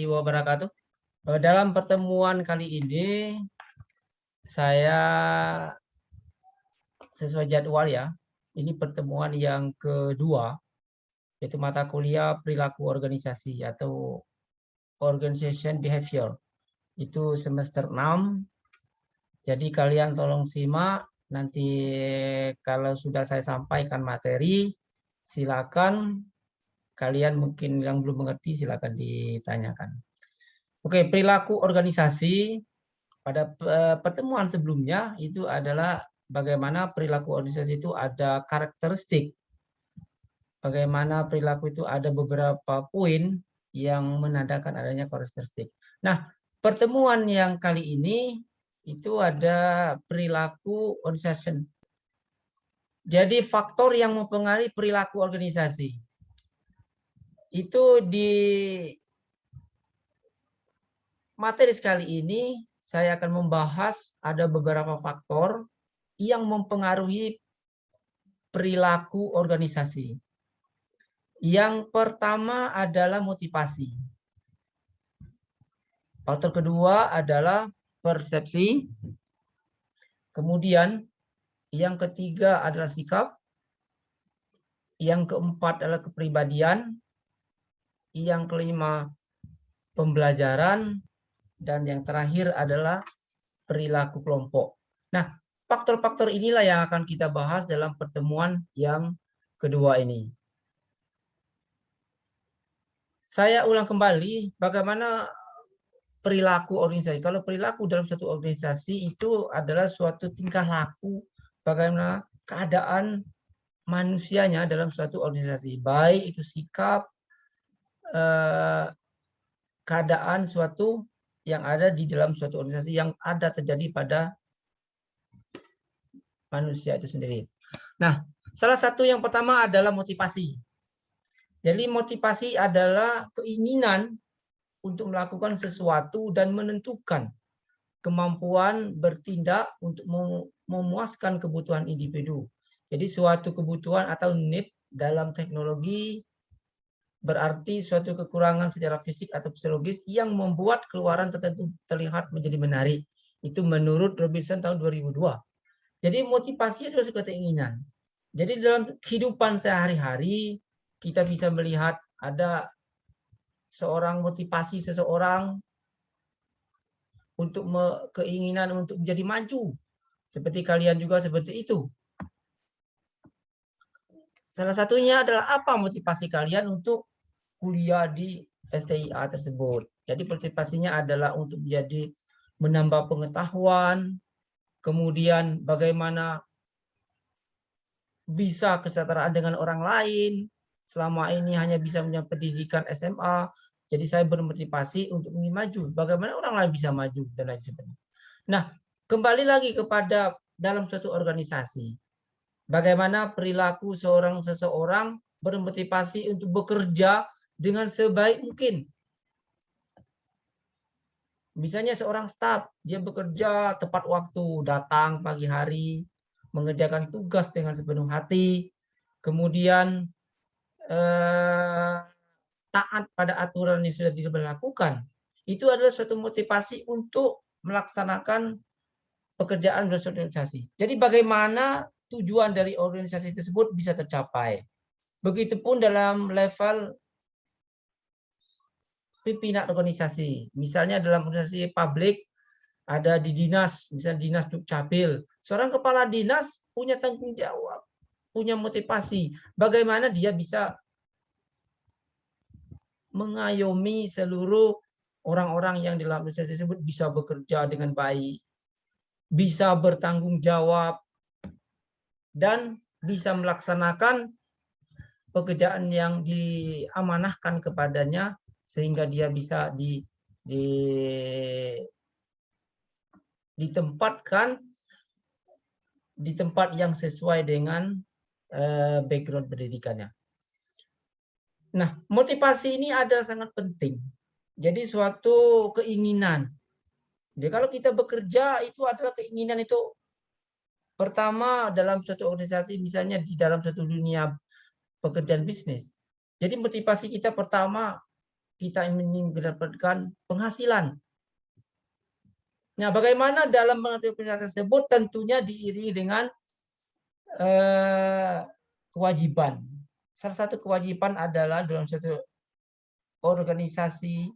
wabarakatuh. Dalam pertemuan kali ini saya sesuai jadwal ya. Ini pertemuan yang kedua, yaitu mata kuliah perilaku organisasi atau organization behavior. Itu semester 6. Jadi kalian tolong simak, nanti kalau sudah saya sampaikan materi, silakan kalian mungkin yang belum mengerti silakan ditanyakan. Oke, perilaku organisasi pada pertemuan sebelumnya itu adalah bagaimana perilaku organisasi itu ada karakteristik. Bagaimana perilaku itu ada beberapa poin yang menandakan adanya karakteristik. Nah, pertemuan yang kali ini itu ada perilaku organisasi. Jadi faktor yang mempengaruhi perilaku organisasi. Itu di materi sekali ini saya akan membahas ada beberapa faktor yang mempengaruhi perilaku organisasi. Yang pertama adalah motivasi. Faktor kedua adalah persepsi. Kemudian yang ketiga adalah sikap. Yang keempat adalah kepribadian. Yang kelima pembelajaran. Dan yang terakhir adalah perilaku kelompok. Nah, faktor-faktor inilah yang akan kita bahas dalam pertemuan yang kedua ini. Saya ulang kembali bagaimana perilaku organisasi. Kalau perilaku dalam satu organisasi itu adalah suatu tingkah laku bagaimana keadaan manusianya dalam suatu organisasi. Baik itu sikap, keadaan suatu yang ada di dalam suatu organisasi yang ada terjadi pada manusia itu sendiri. Nah, salah satu yang pertama adalah motivasi. Jadi motivasi adalah keinginan untuk melakukan sesuatu dan menentukan kemampuan bertindak untuk memuaskan kebutuhan individu. Jadi suatu kebutuhan atau need dalam teknologi berarti suatu kekurangan secara fisik atau psikologis yang membuat keluaran tertentu terlihat menjadi menarik. Itu menurut Robinson tahun 2002. Jadi motivasi adalah suatu keinginan. Jadi dalam kehidupan sehari-hari kita bisa melihat ada seorang motivasi seseorang untuk keinginan untuk menjadi maju. Seperti kalian juga seperti itu. Salah satunya adalah apa motivasi kalian untuk kuliah di STIA tersebut. Jadi motivasinya adalah untuk menjadi menambah pengetahuan, kemudian bagaimana bisa kesetaraan dengan orang lain. Selama ini hanya bisa punya pendidikan SMA, jadi saya bermotivasi untuk ingin maju. Bagaimana orang lain bisa maju dan lain sebagainya. Nah, kembali lagi kepada dalam suatu organisasi. Bagaimana perilaku seseorang bermotivasi untuk bekerja dengan sebaik mungkin. Misalnya seorang staf, dia bekerja tepat waktu, datang pagi hari, mengerjakan tugas dengan sepenuh hati, kemudian taat pada aturan yang sudah diberlakukan. Itu adalah suatu motivasi untuk melaksanakan pekerjaan berorganisasi. Jadi bagaimana tujuan dari organisasi tersebut bisa tercapai. Begitupun dalam level pimpinan organisasi. Misalnya dalam organisasi publik ada di dinas, misalnya dinas Dukcapil. Seorang kepala dinas punya tanggung jawab, punya motivasi. Bagaimana dia bisa mengayomi seluruh orang-orang yang dalam organisasi tersebut bisa bekerja dengan baik, bisa bertanggung jawab, dan bisa melaksanakan pekerjaan yang diamanahkan kepadanya sehingga dia bisa ditempatkan di tempat yang sesuai dengan background pendidikannya. Nah, motivasi ini adalah sangat penting. Jadi suatu keinginan. Jadi kalau kita bekerja itu adalah keinginan itu pertama dalam suatu organisasi, misalnya di dalam satu dunia pekerjaan bisnis. Jadi motivasi kita pertama kita ingin mendapatkan penghasilan. Nah, bagaimana dalam mengatur penghasilan tersebut tentunya diiringi dengan kewajiban. Salah satu kewajiban adalah dalam satu organisasi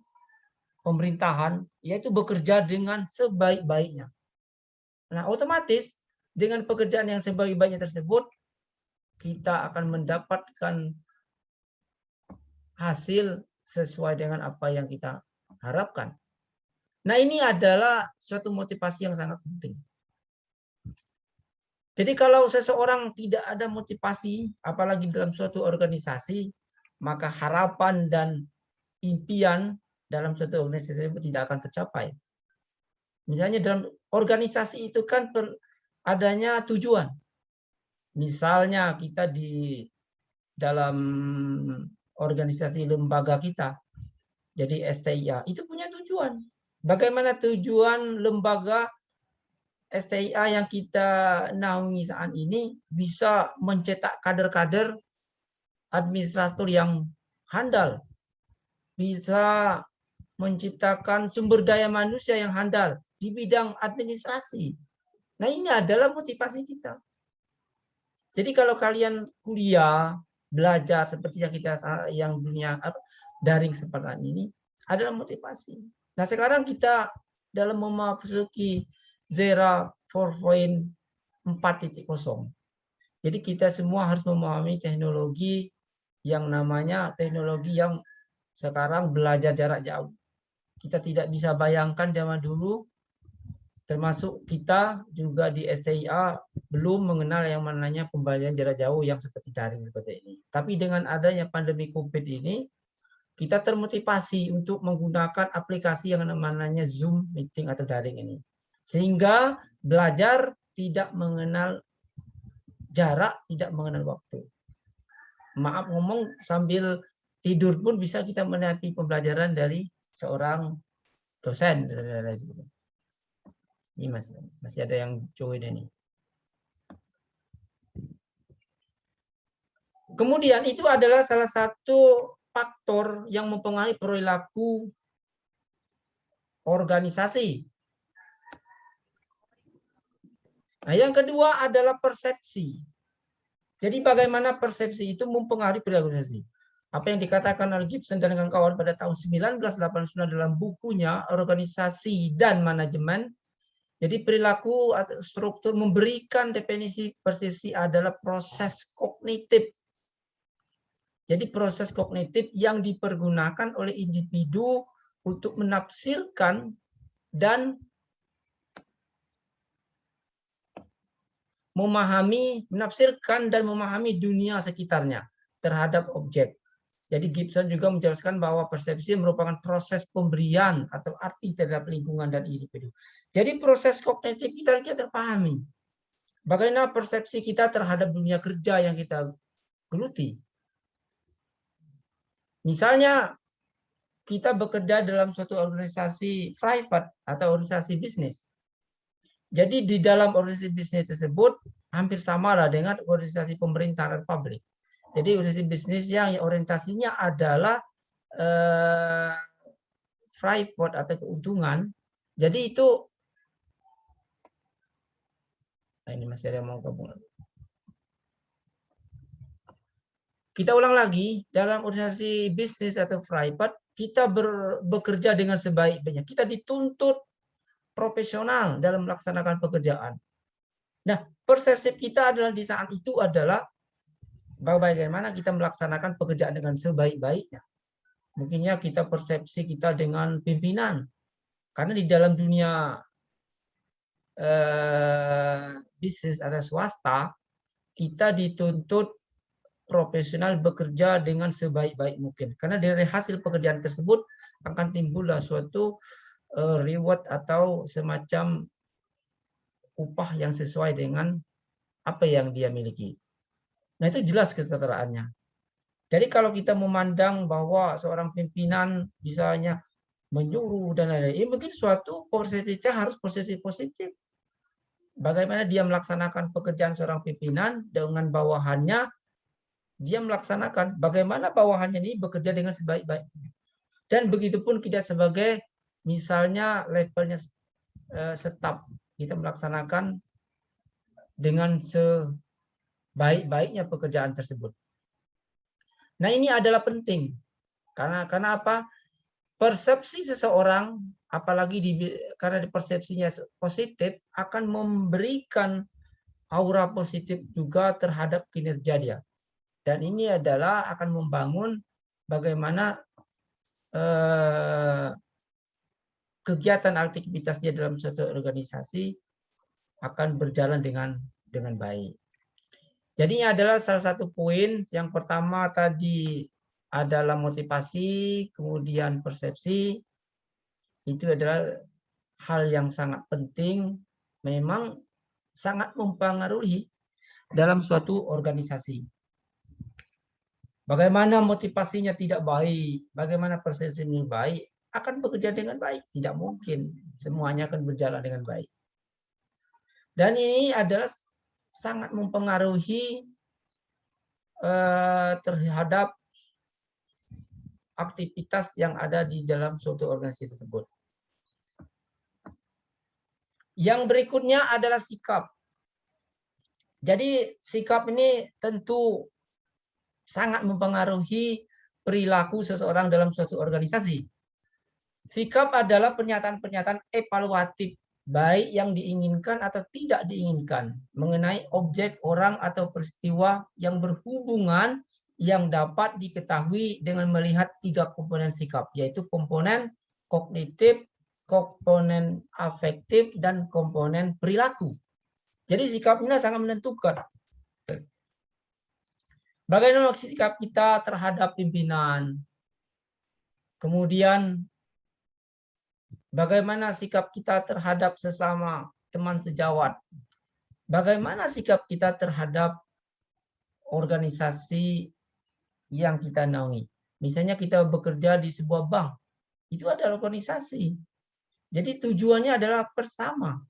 pemerintahan, yaitu bekerja dengan sebaik-baiknya. Nah, otomatis dengan pekerjaan yang sebaik-baiknya tersebut, kita akan mendapatkan hasil sesuai dengan apa yang kita harapkan. Nah, ini adalah suatu motivasi yang sangat penting. Jadi kalau seseorang tidak ada motivasi, apalagi dalam suatu organisasi, maka harapan dan impian dalam suatu organisasi itu tidak akan tercapai. Misalnya dalam organisasi itu kan adanya tujuan. Misalnya kita di dalam organisasi lembaga kita, jadi STIA, itu punya tujuan. Bagaimana tujuan lembaga STIA yang kita naungi saat ini bisa mencetak kader-kader administrator yang handal, bisa menciptakan sumber daya manusia yang handal di bidang administrasi. Nah, ini adalah motivasi kita. Jadi kalau kalian kuliah, belajar seperti yang dunia daring seperti ini adalah motivasi. Nah, sekarang kita dalam memasuki Zera 4.4.0. Jadi kita semua harus memahami teknologi yang namanya teknologi yang sekarang belajar jarak jauh. Kita tidak bisa bayangkan zaman dulu, termasuk kita juga di STIA belum mengenal yang namanya pembelajaran jarak jauh yang seperti daring seperti ini. Tapi dengan adanya pandemi COVID ini, kita termotivasi untuk menggunakan aplikasi yang namanya Zoom meeting atau daring ini. Sehingga belajar tidak mengenal jarak, tidak mengenal waktu. Maaf ngomong, sambil tidur pun bisa kita menikmati pembelajaran dari seorang dosen. Ini masih ada yang join ini. Kemudian itu adalah salah satu faktor yang mempengaruhi perilaku organisasi. Nah, yang kedua adalah persepsi. Jadi bagaimana persepsi itu mempengaruhi perilaku organisasi. Apa yang dikatakan oleh Gibson dan kawan-kawan pada tahun 1989 dalam bukunya Organisasi dan Manajemen. Jadi perilaku atau struktur memberikan definisi persepsi adalah proses kognitif. Jadi proses kognitif yang dipergunakan oleh individu untuk menafsirkan dan menafsirkan dan memahami dunia sekitarnya terhadap objek. Jadi Gibson juga menjelaskan bahwa persepsi merupakan proses pemberian atau arti terhadap lingkungan dan individu. Jadi proses kognitif kita terpahami. Bagaimana persepsi kita terhadap dunia kerja yang kita geluti. Misalnya kita bekerja dalam suatu organisasi private atau organisasi bisnis. Jadi di dalam organisasi bisnis tersebut hampir sama lah dengan organisasi pemerintah atau publik. Jadi organisasi bisnis yang orientasinya adalah private atau keuntungan. Jadi itu, nah ini masih ada yang mau gabung. Kita ulang lagi, dalam organisasi bisnis atau private, kita bekerja dengan sebaik-baiknya. Kita dituntut profesional dalam melaksanakan pekerjaan. Nah, persepsi kita adalah di saat itu adalah bagaimana kita melaksanakan pekerjaan dengan sebaik-baiknya. Mungkinnya kita persepsi kita dengan pimpinan. Karena di dalam dunia bisnis atau swasta, kita dituntut profesional bekerja dengan sebaik-baik mungkin. Karena dari hasil pekerjaan tersebut akan timbullah suatu reward atau semacam upah yang sesuai dengan apa yang dia miliki. Nah, itu jelas kesetaraannya. Jadi kalau kita memandang bahwa seorang pimpinan misalnya menyuruh dan lain-lain, mungkin suatu persepsinya harus positif. Bagaimana dia melaksanakan pekerjaan seorang pimpinan dengan bawahannya, dia melaksanakan bagaimana bawahannya ini bekerja dengan sebaik-baiknya. Dan begitupun kita sebagai misalnya levelnya staf, kita melaksanakan dengan sebaik-baiknya pekerjaan tersebut. Nah, ini adalah penting. Karena apa? Persepsi seseorang, apalagi karena persepsinya positif, akan memberikan aura positif juga terhadap kinerja dia. Dan ini adalah akan membangun bagaimana kegiatan aktivitas dia dalam suatu organisasi akan berjalan dengan baik. Jadi ini adalah salah satu poin. Yang pertama tadi adalah motivasi, kemudian persepsi. Itu adalah hal yang sangat penting, memang sangat mempengaruhi dalam suatu organisasi. Bagaimana motivasinya tidak baik, bagaimana persepsinya baik, akan bekerja dengan baik. Tidak mungkin semuanya akan berjalan dengan baik. Dan ini adalah sangat mempengaruhi terhadap aktivitas yang ada di dalam suatu organisasi tersebut. Yang berikutnya adalah sikap. Jadi sikap ini tentu sangat mempengaruhi perilaku seseorang dalam suatu organisasi. Sikap adalah pernyataan-pernyataan evaluatif, baik yang diinginkan atau tidak diinginkan, mengenai objek, orang, atau peristiwa yang berhubungan yang dapat diketahui dengan melihat 3 komponen sikap, yaitu komponen kognitif, komponen afektif, dan komponen perilaku. Jadi sikapnya sangat menentukan. Bagaimana sikap kita terhadap pimpinan? Kemudian bagaimana sikap kita terhadap sesama teman sejawat? Bagaimana sikap kita terhadap organisasi yang kita naungi? Misalnya kita bekerja di sebuah bank, itu adalah organisasi. Jadi tujuannya adalah bersama.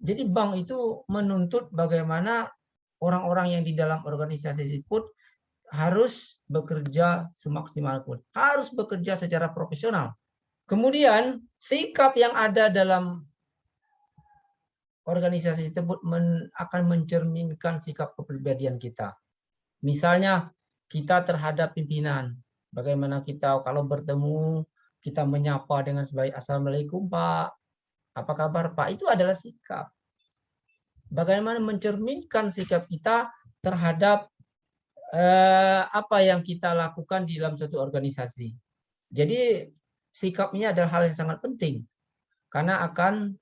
Jadi bank itu menuntut bagaimana orang-orang yang di dalam organisasi tersebut harus bekerja semaksimal mungkin, harus bekerja secara profesional. Kemudian sikap yang ada dalam organisasi tersebut akan mencerminkan sikap kepribadian kita. Misalnya kita terhadap pimpinan, bagaimana kita kalau bertemu kita menyapa dengan sebaik Assalamualaikum Pak, apa kabar Pak, itu adalah sikap. Bagaimana mencerminkan sikap kita terhadap apa yang kita lakukan di dalam suatu organisasi. Jadi sikap ini adalah hal yang sangat penting karena akan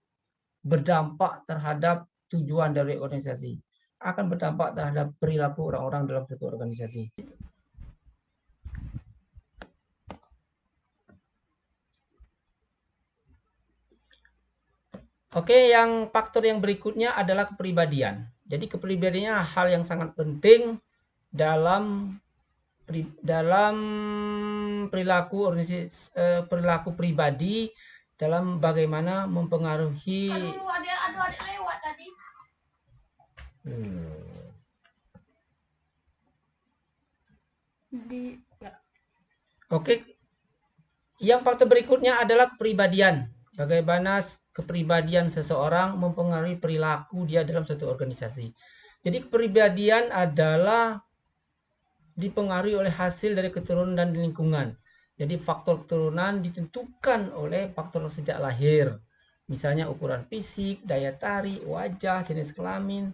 berdampak terhadap tujuan dari organisasi, akan berdampak terhadap perilaku orang-orang dalam suatu organisasi. Oke, yang faktor yang berikutnya adalah kepribadian. Jadi kepribadiannya hal yang sangat penting dalam perilaku organisasi, perilaku pribadi dalam bagaimana mempengaruhi. Aduh, lewat tadi. Oke, yang faktor berikutnya adalah kepribadian. Bagaimana kepribadian seseorang mempengaruhi perilaku dia dalam suatu organisasi. Jadi kepribadian adalah dipengaruhi oleh hasil dari keturunan dan lingkungan. Jadi faktor keturunan ditentukan oleh faktor sejak lahir. Misalnya ukuran fisik, daya tarik, wajah, jenis kelamin,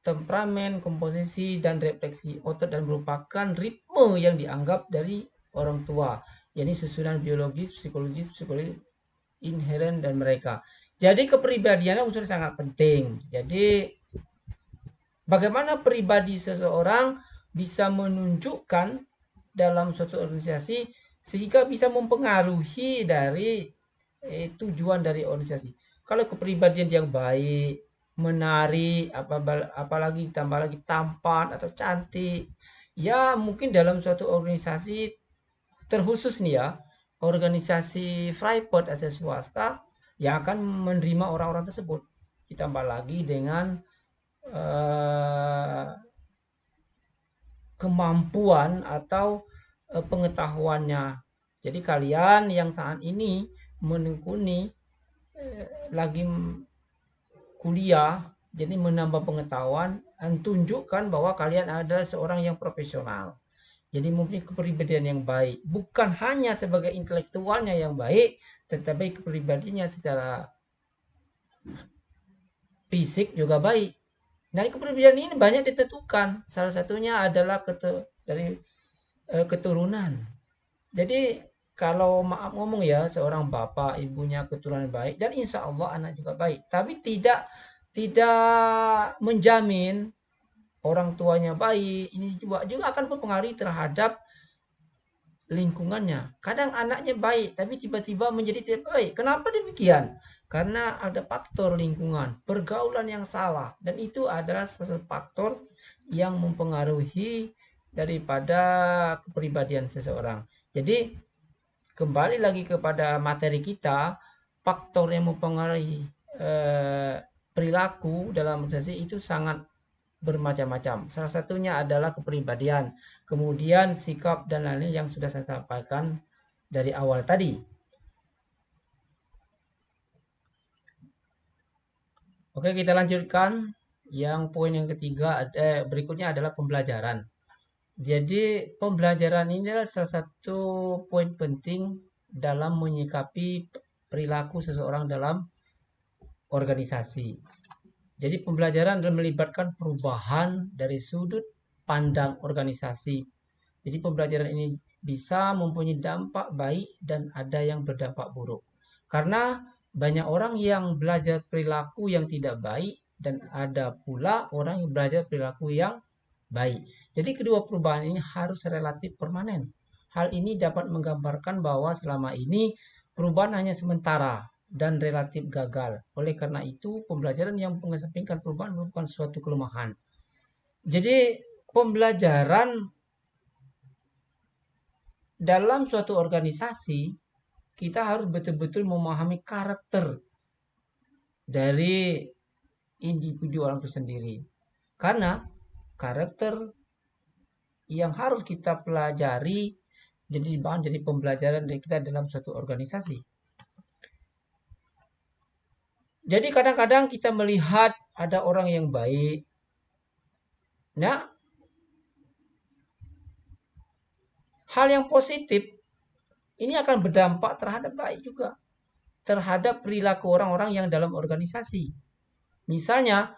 temperamen, komposisi, dan refleksi otot, dan merupakan ritme yang dianggap dari orang tua. Yakni susunan biologis, psikologis inheren dan mereka. Jadi kepribadiannya unsur sangat penting. Jadi bagaimana pribadi seseorang bisa menunjukkan dalam suatu organisasi sehingga bisa mempengaruhi dari tujuan dari organisasi. Kalau kepribadian yang baik, menarik, apalagi ditambah lagi tampan atau cantik, ya mungkin dalam suatu organisasi terkhusus nih ya, organisasi private atau swasta yang akan menerima orang-orang tersebut. Ditambah lagi dengan kemampuan atau pengetahuannya Jadi kalian yang saat ini menekuni lagi kuliah, jadi menambah pengetahuan dan tunjukkan bahwa kalian adalah seorang yang profesional. Jadi mempunyai kepribadian yang baik, bukan hanya sebagai intelektualnya yang baik, tetapi kepribadiannya secara fisik juga baik. Nah, kepribadian ini banyak ditentukan. Salah satunya adalah dari keturunan. Jadi kalau maaf ngomong ya, seorang bapak ibunya keturunan baik dan insya Allah anak juga baik. Tapi tidak menjamin orang tuanya baik. Ini juga akan berpengaruh terhadap lingkungannya. Kadang anaknya baik, tapi tiba-tiba menjadi tidak baik. Kenapa demikian? Karena ada faktor lingkungan, pergaulan yang salah. Dan itu adalah salah satu faktor yang mempengaruhi daripada kepribadian seseorang. Jadi kembali lagi kepada materi kita, faktor yang mempengaruhi perilaku dalam organisasi itu sangat bermacam-macam. Salah satunya adalah kepribadian, kemudian sikap dan lain-lain yang sudah saya sampaikan dari awal tadi. Oke, kita lanjutkan. Yang poin yang ketiga berikutnya adalah pembelajaran. Jadi pembelajaran ini adalah salah satu poin penting dalam menyikapi perilaku seseorang dalam organisasi. Jadi pembelajaran adalah melibatkan perubahan dari sudut pandang organisasi. Jadi pembelajaran ini bisa mempunyai dampak baik dan ada yang berdampak buruk. Karena banyak orang yang belajar perilaku yang tidak baik dan ada pula orang yang belajar perilaku yang baik. Jadi kedua perubahan ini harus relatif permanen. Hal ini dapat menggambarkan bahwa selama ini perubahan hanya sementara dan relatif gagal. Oleh karena itu, pembelajaran yang mengesampingkan perubahan merupakan suatu kelemahan. Jadi, pembelajaran dalam suatu organisasi, kita harus betul-betul memahami karakter dari individu orang itu sendiri. Karena karakter yang harus kita pelajari jadi bahan dari pembelajaran dari kita dalam suatu organisasi. Jadi kadang-kadang kita melihat ada orang yang baik. Nah, hal yang positif ini akan berdampak terhadap baik juga. Terhadap perilaku orang-orang yang dalam organisasi. Misalnya,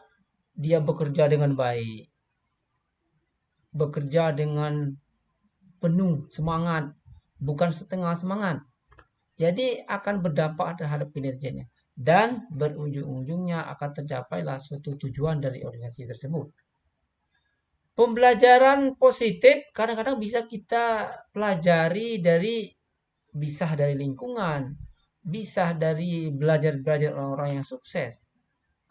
dia bekerja dengan baik. Bekerja dengan penuh semangat. Bukan setengah semangat. Jadi akan berdampak terhadap kinerjanya. Dan berujung-ujungnya akan tercapailah suatu tujuan dari organisasi tersebut. Pembelajaran positif kadang-kadang bisa kita pelajari bisa dari lingkungan, bisa dari belajar orang-orang yang sukses.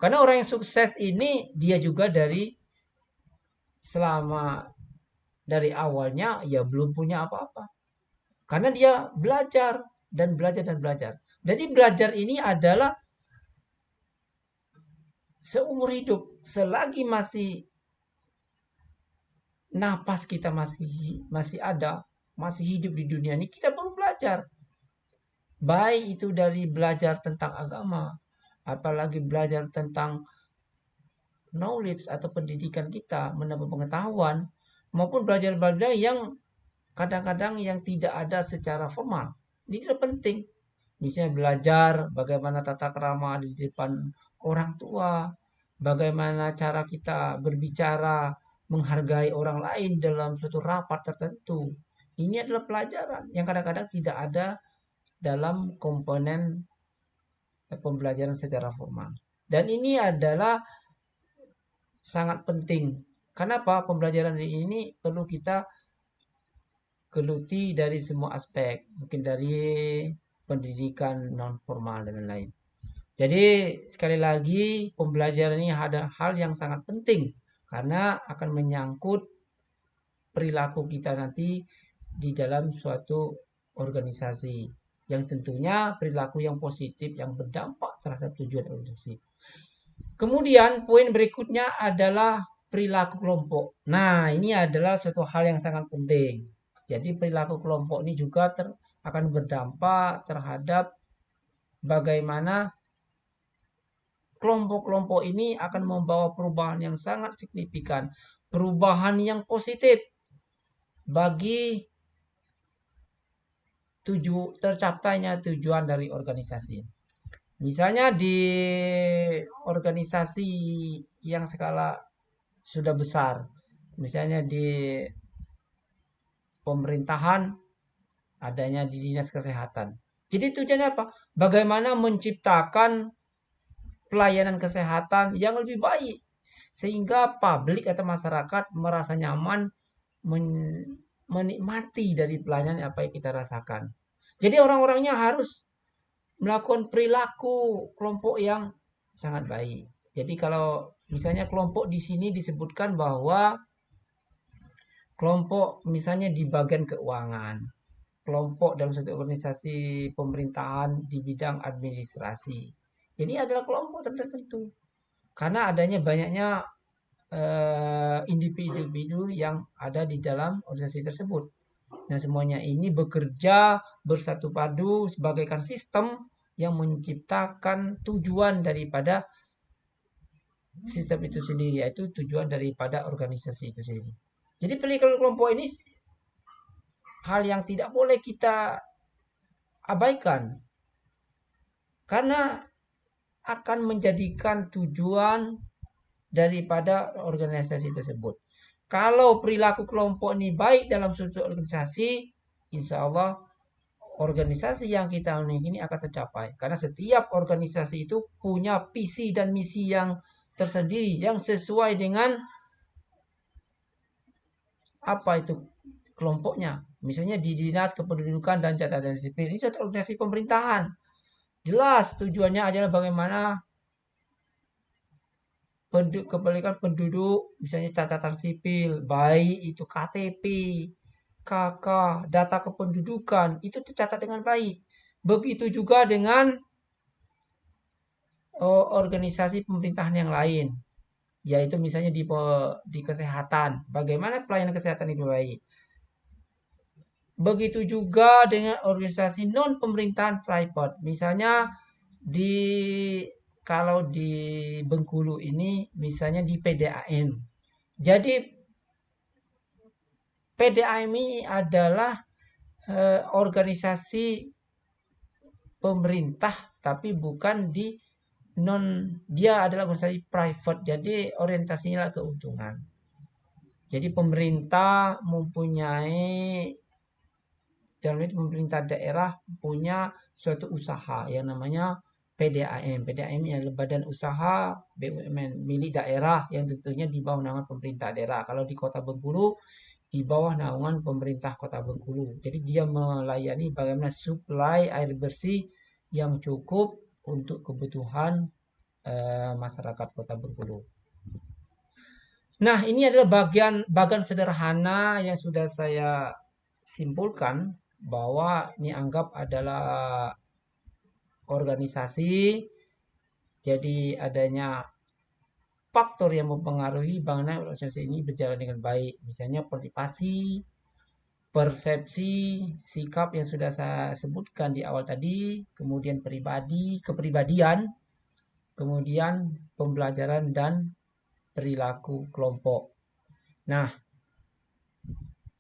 Karena orang yang sukses ini dia juga dari awalnya ya belum punya apa-apa. Karena dia belajar dan belajar dan belajar. Jadi belajar ini adalah seumur hidup selagi masih napas kita masih ada, masih hidup di dunia ini, kita perlu belajar. Baik itu dari belajar tentang agama, apalagi belajar tentang knowledge atau pendidikan kita, menambah pengetahuan, maupun belajar-belajar yang kadang-kadang yang tidak ada secara formal. Ini juga penting. Misalnya belajar bagaimana tata krama di depan orang tua, bagaimana cara kita berbicara, menghargai orang lain dalam suatu rapat tertentu. Ini adalah pelajaran yang kadang-kadang tidak ada dalam komponen pembelajaran secara formal. Dan ini adalah sangat penting. Kenapa? Pembelajaran ini perlu kita geluti dari semua aspek. Mungkin dari pendidikan non formal dan lain-lain. Jadi sekali lagi pembelajaran ini ada hal yang sangat penting karena akan menyangkut perilaku kita nanti di dalam suatu organisasi yang tentunya perilaku yang positif yang berdampak terhadap tujuan organisasi. Kemudian poin berikutnya adalah perilaku kelompok. Nah, ini adalah suatu hal yang sangat penting. Jadi perilaku kelompok ini juga akan berdampak terhadap bagaimana kelompok-kelompok ini akan membawa perubahan yang sangat signifikan, perubahan yang positif bagi tercapainya tujuan dari organisasi. Misalnya di organisasi yang skala sudah besar, misalnya di pemerintahan, adanya di dinas kesehatan. Jadi tujuannya apa? Bagaimana menciptakan pelayanan kesehatan yang lebih baik sehingga publik atau masyarakat merasa nyaman menikmati dari pelayanan apa yang kita rasakan. Jadi orang-orangnya harus melakukan perilaku kelompok yang sangat baik. Jadi kalau misalnya kelompok di sini disebutkan bahwa kelompok misalnya di bagian keuangan, kelompok dalam satu organisasi pemerintahan di bidang administrasi. Jadi adalah kelompok tertentu. Karena adanya banyaknya individu-individu yang ada di dalam organisasi tersebut. Nah, semuanya ini bekerja bersatu padu sebagaikan sistem yang menciptakan tujuan daripada sistem itu sendiri, yaitu tujuan daripada organisasi itu sendiri. Jadi pelikuan kelompok ini hal yang tidak boleh kita abaikan karena akan menjadikan tujuan daripada organisasi tersebut. Kalau perilaku kelompok ini baik dalam suatu organisasi, insya Allah organisasi yang kita miliki ini akan tercapai. Karena setiap organisasi itu punya visi dan misi yang tersendiri, yang sesuai dengan apa itu kelompoknya. Misalnya di Dinas Kependudukan dan Catatan Sipil, ini suatu organisasi pemerintahan. Jelas tujuannya adalah bagaimana kebalikan penduduk, misalnya catatan sipil, baik itu KTP, KK, data kependudukan, itu tercatat dengan baik. Begitu juga dengan organisasi pemerintahan yang lain, yaitu misalnya di kesehatan, bagaimana pelayanan kesehatan itu baik. Begitu juga dengan organisasi non pemerintahan private, misalnya kalau di Bengkulu ini misalnya di PDAM. Jadi PDAM ini adalah organisasi pemerintah tapi bukan dia adalah organisasi private. Jadi orientasinya keuntungan. Jadi pemerintah mempunyai dalam itu pemerintah daerah punya suatu usaha yang namanya PDAM. PDAM adalah badan usaha BUMN milik daerah yang tentunya di bawah naungan pemerintah daerah. Kalau di Kota Bengkulu di bawah naungan pemerintah Kota Bengkulu. Jadi dia melayani bagaimana suplai air bersih yang cukup untuk kebutuhan masyarakat Kota Bengkulu. Nah, ini adalah bagian sederhana yang sudah saya simpulkan bahwa ini anggap adalah organisasi. Jadi adanya faktor yang mempengaruhi bagaimana organisasi ini berjalan dengan baik. Misalnya motivasi, persepsi, sikap yang sudah saya sebutkan di awal tadi, kemudian kepribadian, kemudian pembelajaran dan perilaku kelompok. Nah,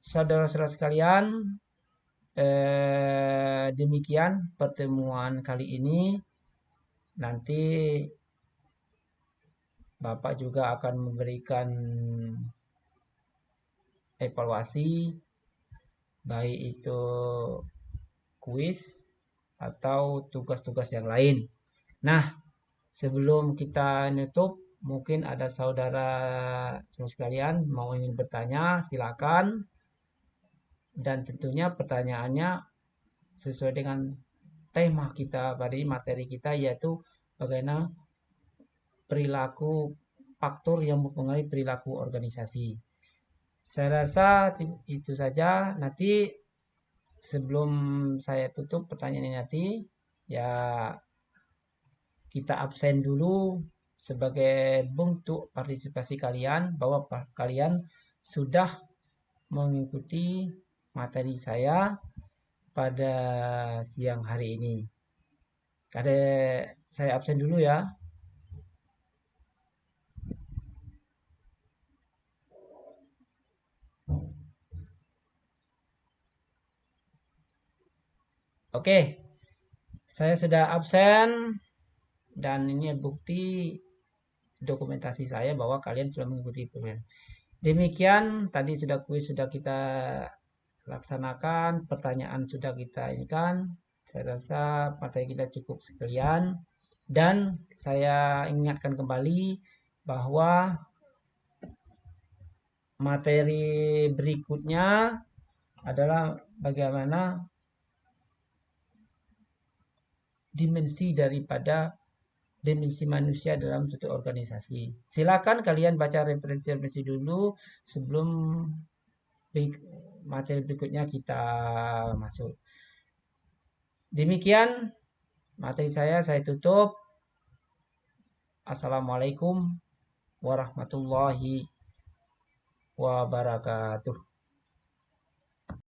saudara-saudara sekalian, demikian pertemuan kali ini. Nanti Bapak juga akan memberikan evaluasi, baik itu kuis atau tugas-tugas yang lain. Nah, sebelum kita nutup, mungkin ada saudara sekalian mau ingin bertanya, silakan. Dan tentunya pertanyaannya sesuai dengan tema kita pada materi kita, yaitu bagaimana perilaku faktor yang mempengaruhi perilaku organisasi. Saya rasa itu saja. Nanti sebelum saya tutup pertanyaan ini nanti, ya kita absen dulu sebagai bentuk partisipasi kalian bahwa kalian sudah mengikuti materi saya pada siang hari ini. Saya absen dulu ya. Oke, saya sudah absen dan ini bukti dokumentasi saya bahwa kalian sudah mengikuti pemilihan. Demikian tadi kuis sudah kita laksanakan, pertanyaan sudah kita ini kan. Saya rasa materi kita cukup sekian dan saya ingatkan kembali bahwa materi berikutnya adalah bagaimana dimensi manusia dalam suatu organisasi. Silakan kalian baca referensi dulu sebelum materi berikutnya kita masuk. Demikian materi saya tutup. Assalamualaikum warahmatullahi wabarakatuh.